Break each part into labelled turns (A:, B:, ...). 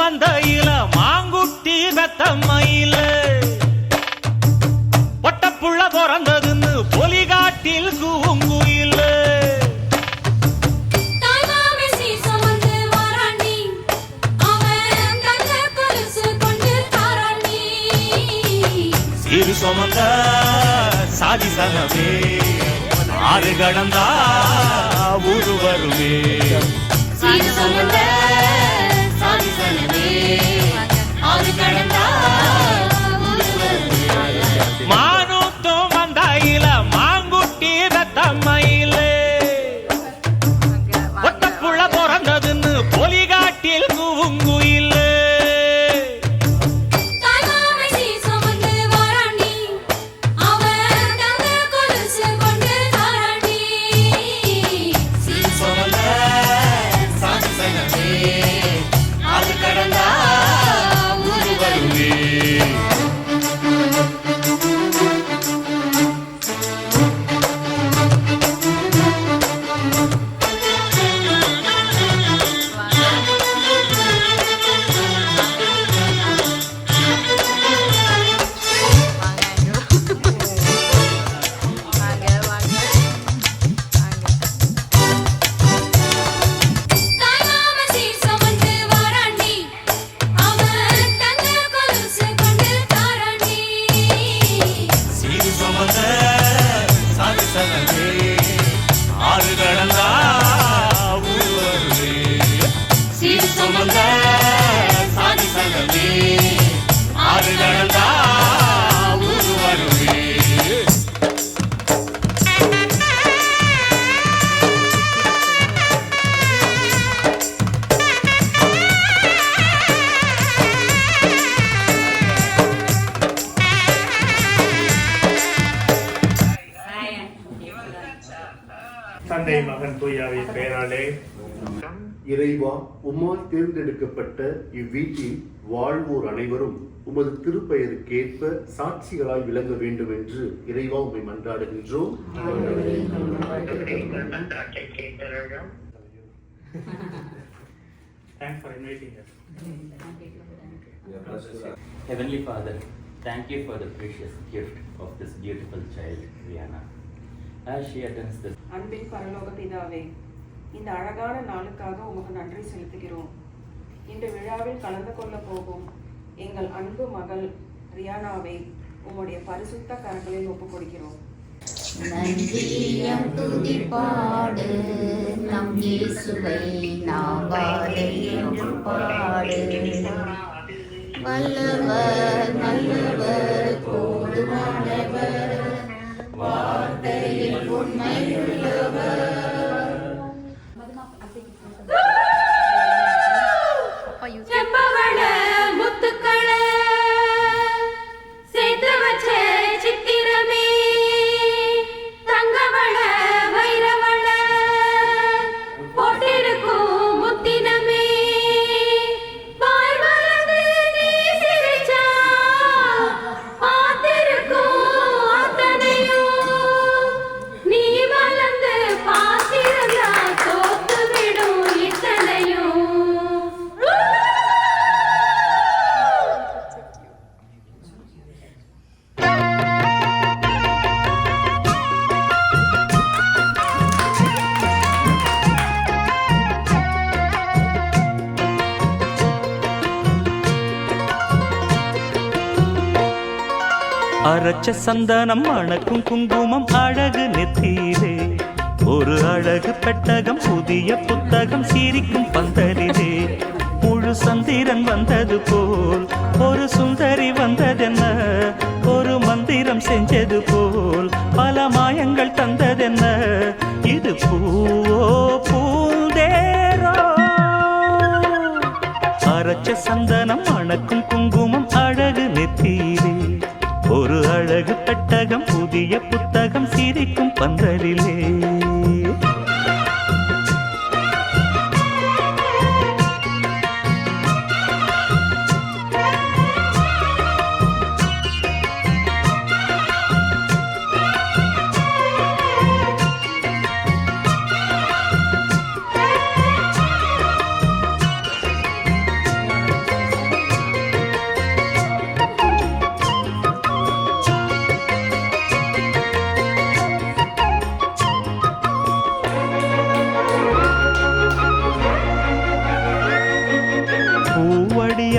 A: மந்தையில மாங்குட்டி வெத்தம்மையில ஒட்டப்புள்ள பிறந்ததுன்னு பொலிகாட்டில் கூங்குயில சீரு சுமந்த சாதி சனவே ஆறு கடந்தா ஊரு வருவே
B: சீரு சுமந்த சாதி சனவே ஆறு கடந்தா ஊரு வருவே
A: மானூத்தும் மந்தாயில மாங்குட்டி ரத்தம்மையில ஒட்டப்புள்ள பிறந்ததுன்னு பொலிகாட்டில் கூங்குயில
C: தந்தை மகன் தூயாவின் பெயராலே
D: இறைவா, உம்மால் தேர்ந்தெடுக்கப்பட்ட இவ்வீட்டில் வாழ்வோர் அனைவரும் உமது திருப்பெயருக்கேற்ப சாட்சிகளாய் விளங்க வேண்டும் என்று இறைவா உம்மை மன்றாடுகின்றோம்.
E: Heavenly Father, thank you for the precious gift of this beautiful child, Rihanna. As she attends this.
F: அன்பின் பரலோக பிதாவே, இந்த அழகான நாளுக்காக உமக்கு நன்றி செலுத்துகிறோம். இந்த விழாவில் கலந்து கொள்ள போகும் எங்கள் அன்பு மகள் ரியானாவை உம்முடைய பரிசுத்த கரங்களில் ஒப்புக் கொடுக்கிறோம்.
B: நன்றியம் துதிப்பாடு நம் இயேசுவை நாவாலே என்று பாடு. வல்லவர் நல்லவர் போதுமானவர் வார்த்தையில் உண்மையுள்ளவர். செம்பவள முத்துக்கள சேர்த்து வச்ச சித்திரமே, தங்கவள வைரவள போட்டிருக்கும் முத்தினமே, வாய் மலர்ந்து நீ சிரிச்சா பார்த்திருக்கும் அத்தனையும், நீ வளர்ந்து பார்த்திருந்தா தோத்து விடும் இத்தனையும்.
A: அரைச்ச சந்தனம் அணக்கும் குங்குமம் அழகு நெத்தியிலே, ஒரு அழகு பெட்டகம் புதிய புத்தகம் சிரிக்கும் பந்தலிலே, முழு சந்திரன் வந்தது போல் ஒரு சுந்தரி வந்ததென்ன, ஒரு மந்திரம் செஞ்சது போல் பல மாயங்கள் தந்ததென்ன, இது பூவோ பூந்தேரோ. அரைச்ச சந்தனம் அணக்கும் குங்குமம் அழகு நெத்தியிலே, ஒரு அழகு பெட்டகம் புதிய புத்தகம் சிரிக்கும் பந்தலிலே.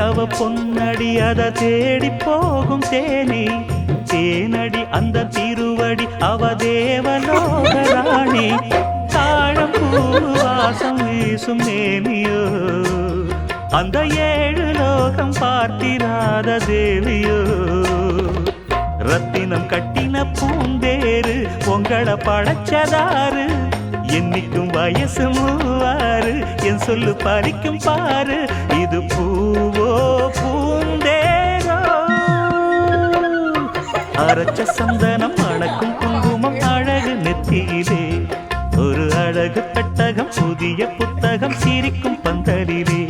A: அவ பொன்னடி அத தேடி போகும் தேனி தேனடி அந்த திருவடி அவ தேவலோக ராணி தாழம் பூவாசம் வீசும் நேமியோ அந்த 7 லோகம் பார்த்திராத தேவியோ ரத்தினம் கட்டின பூந்தேரு உங்களை படைச்சதாரு என்னைக்கும் வயசு 36 என் சொல்லு பறிக்கும் பாரு இது பூவோ பூந்தேரோ அரைச்ச சந்தனம் மணக்கும் குங்குமம் அழகு நெத்தியிலே ஒரு அழகு பெட்டகம் புதிய புத்தகம் சிரிக்கும் பந்தலிலே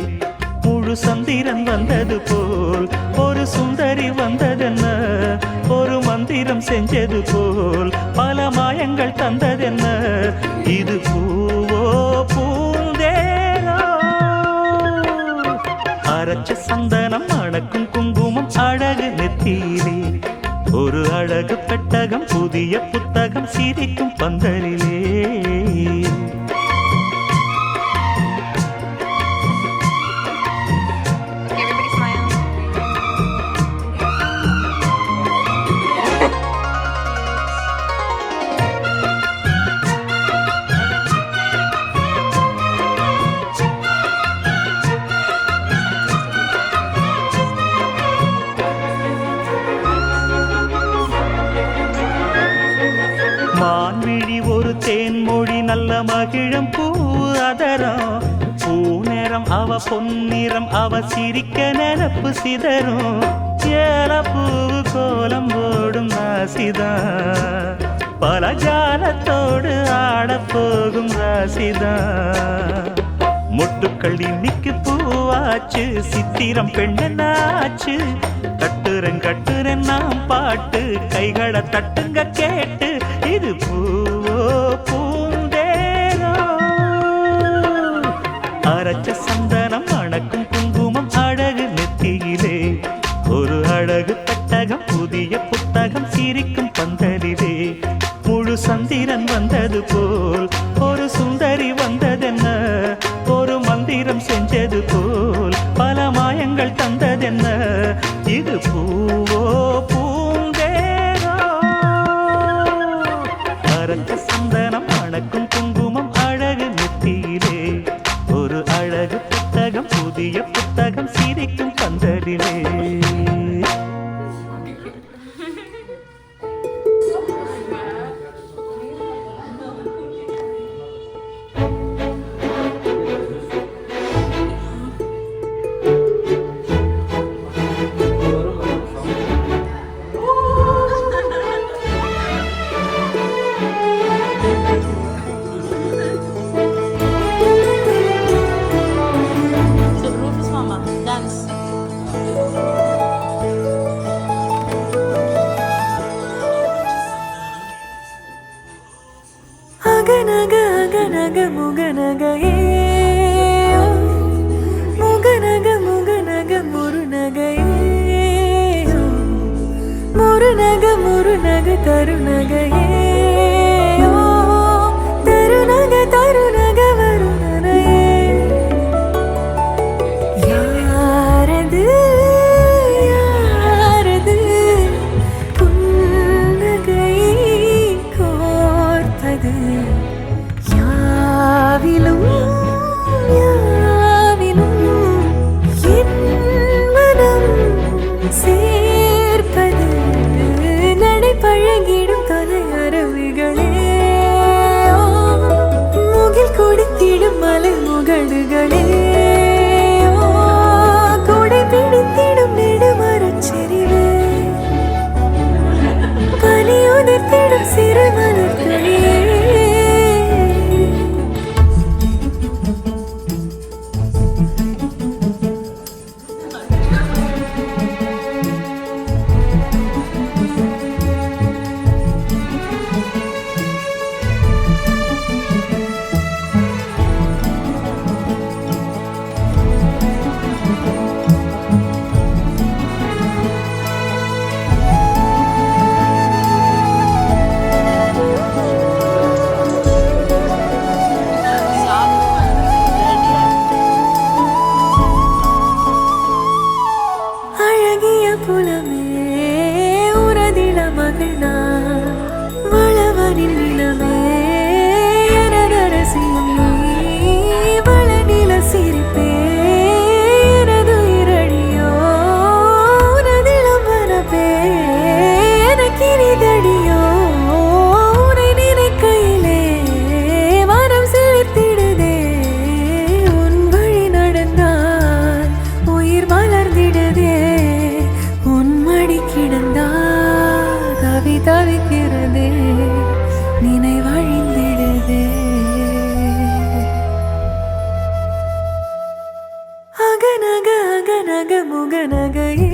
A: முழு சந்திரன் வந்தது போல் ஒரு சுந்தரி வந்ததென்ன ஒரு மந்திரம் செஞ்சது போல் பல மாயங்கள் தந்ததென்ன இது பூவோ பூந்தேரோ அரைச்ச சந்தனம் அடக்கும் குங்குமம் அழகு நெத்தியிலே ஒரு அழகு பெட்டகம் புதிய புத்தகம் சிரிக்கும் பந்தலிலே மான்விழி ஒரு தேன்மொழி நல்ல மகிழம் பூ அதரம் பூநேரம் அவ பொன்னிறம் அவ சிரிக்க நினப்பு சிதறும் ஏலப்பூவு கோலம் போடும் ராசிதான் பல ஜாலத்தோடு ஆடப்போகும் ராசிதான் முட்டுக்கள் இன்னைக்கு பூவாச்சு சித்திரம் பெண்ணாச்சு கட்டுறேன் நாம் பாட்டு கைகளை தட்டுங்க கேட்டு இது பூவோ பூந்தேரோ அரைச்ச சந்தனம் அணக்கும் குங்குமம் அழகு நெத்தியிலே ஒரு அழகு பெட்டகம் புதிய புத்தகம் சிரிக்கும் பந்தலிலே முழு சந்திரன் வந்தது போல் ஒரு சுந்தரி வந்ததென்ன ஒரு மந்திரம் செஞ்சது போல் பல மாயங்கள் தந்ததென்ன இது பூவோ பூந்தேரோ அரைச்ச சந்தனம் அணக்கும் குங்குமம் அழகு நெத்தியிலே ஒரு அழகு புத்தகம் புதிய புத்தகம் சிரிக்கும் பந்தலிலே
G: அகனக முகனக முகனக முகனக முருநக முருநக முருநக தருநக தருநக தருநக வருணனே யாரது யாரது புன்னகை கோர்ப்பது யாவிலும் யாவிலும் என் மனம் சேர்ப்பது நடை பழகிடும் தொலை மகள் நான் வளவனின் நிலமே எனதரசியும் நீ வளநில சிரிப்பே எனது இரடியோ உனதிலம் வரப்பே எனக்கினிதடியோ உனை நினைக்கையிலே மனம் சிலிர்த்திடுதே உன் வழி நடந்தால் உயிர் மலர்ந்திடுதே உன் மடி கிடந்தால் தவி தவிக்கிறதே நினைவழிந்திடுதே அகநக அகநக முகநகையே